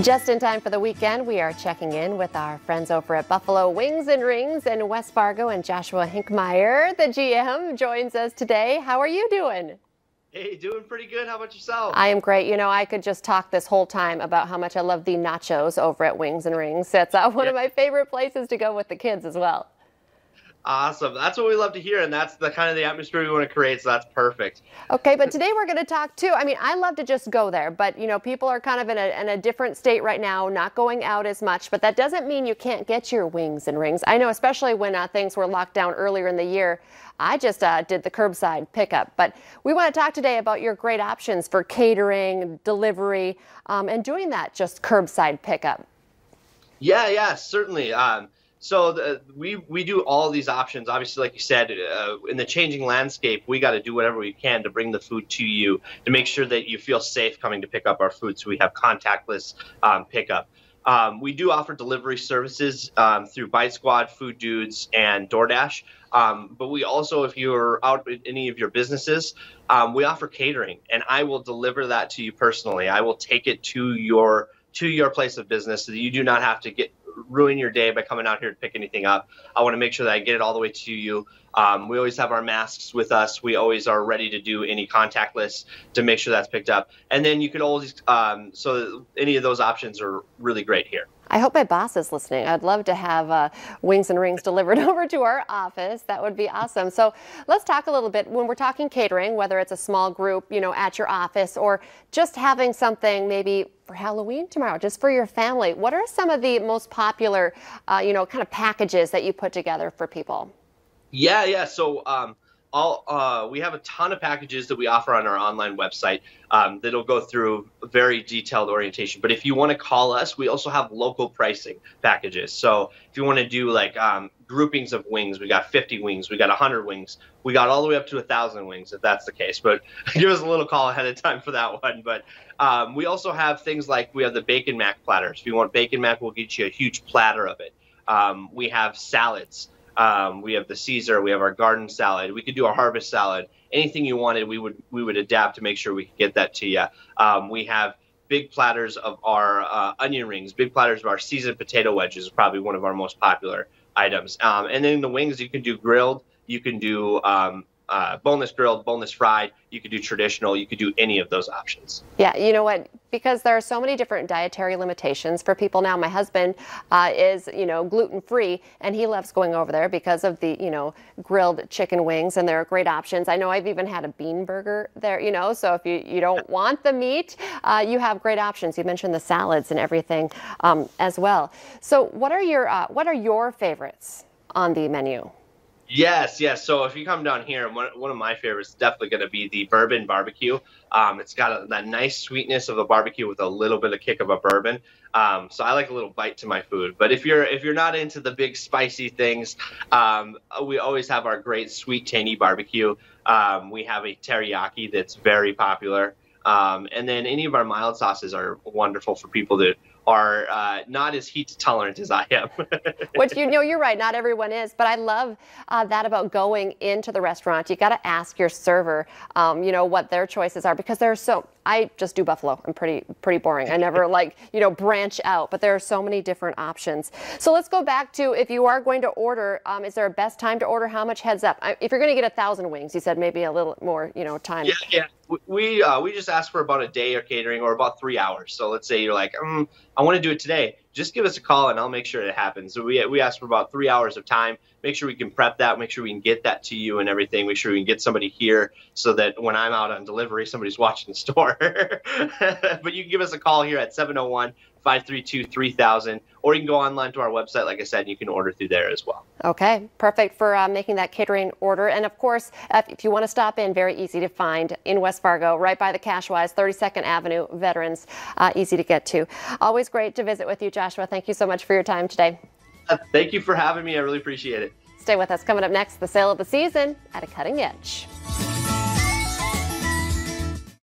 Just in time for the weekend, we are checking in with our friends over at Buffalo Wings and Rings in West Fargo, and Joshua Hinkmeyer, the GM, joins us today. How are you doing? Hey, doing pretty good. How about yourself? I am great. You know, I could just talk this whole time about how much I love the nachos over at Wings and Rings. It's one of my favorite places to go with the kids as well. Awesome. That's what we love to hear, and that's the kind of the atmosphere we want to create, so that's perfect. Okay, but today we're going to talk too. I mean, I love to just go there, but you know, people are kind of in a different state right now, not going out as much, but that doesn't mean you can't get your Wings and Rings. I know, especially when things were locked down earlier in the year, I just did the curbside pickup. But we want to talk today about your great options for catering, delivery, and doing that just curbside pickup. Yeah, certainly. So we do all these options. Obviously, like you said, in the changing landscape, we got to do whatever we can to bring the food to you, to make sure that you feel safe coming to pick up our food. So we have contactless pickup. We do offer delivery services through Bite Squad, Food Dudes, and DoorDash. But we also, if you're out at any of your businesses, we offer catering, and I will deliver that to you personally. I will take it to your place of business so that you do not have to ruin your day by coming out here to pick anything up. I want to make sure that I get it all the way to you. We always have our masks with us. We always are ready to do any contactless to make sure that's picked up. And then you could always, so any of those options are really great here. I hope my boss is listening. I'd love to have Wings and Rings delivered over to our office. That would be awesome. So let's talk a little bit when we're talking catering, whether it's a small group, you know, at your office, or just having something maybe for Halloween tomorrow, just for your family. What are some of the most popular, you know, kind of packages that you put together for people? Yeah. So we have a ton of packages that we offer on our online website that'll go through very detailed orientation. But if you want to call us, we also have local pricing packages. So if you want to do like groupings of wings, we got 50 wings, we got 100 wings, we got all the way up to 1,000 wings if that's the case. But give us a little call ahead of time for that one. But we also have things like we have the bacon mac platters. If you want bacon mac, we'll get you a huge platter of it. We have salads. We have the Caesar, we have our garden salad, we could do a harvest salad. Anything you wanted, we would adapt to make sure we could get that to you. We have big platters of our onion rings, big platters of our seasoned potato wedges is probably one of our most popular items. And then the wings, you can do grilled, you can do boneless grilled, boneless fried, you could do traditional, you could do any of those options. Yeah, you know what, because there are so many different dietary limitations for people now. My husband is, you know, gluten-free, and he loves going over there because of the, you know, grilled chicken wings, and there are great options. I know I've even had a bean burger there, you know, so if you don't want the meat, you have great options. You mentioned the salads and everything as well. So what are your favorites on the menu? Yes. So if you come down here, one of my favorites is definitely going to be the bourbon barbecue. It's got that nice sweetness of a barbecue with a little bit of kick of a bourbon. So I like a little bite to my food. But if you're not into the big spicy things, we always have our great sweet tangy barbecue. We have a teriyaki that's very popular. And then any of our mild sauces are wonderful for people that are not as heat tolerant as I am. Which, you know, you're right, not everyone is, but I love that about going into the restaurant. You got to ask your server, you know, what their choices are, because I just do buffalo. I'm pretty boring. I never you know, branch out, but there are so many different options. So let's go back to, if you are going to order, is there a best time to order? How much heads up? If you're going to get 1,000 wings, you said maybe a little more, you know, time. Yeah. We just ask for about a day of catering, or about 3 hours. So let's say you're like, I want to do it today. Just give us a call and I'll make sure it happens. So we ask for about 3 hours of time. Make sure we can prep that, make sure we can get that to you and everything. Make sure we can get somebody here so that when I'm out on delivery, somebody's watching the store. But you can give us a call here at 701-532-3000, or you can go online to our website, like I said, and you can order through there as well. Okay, perfect for making that catering order. And of course, if you want to stop in, very easy to find in West Fargo, right by the Cashwise, 32nd Avenue, Veterans, easy to get to. Always great to visit with you, Joshua. Thank you so much for your time today. Thank you for having me. I really appreciate it. Stay with us. Coming up next, the sale of the season at a cutting edge.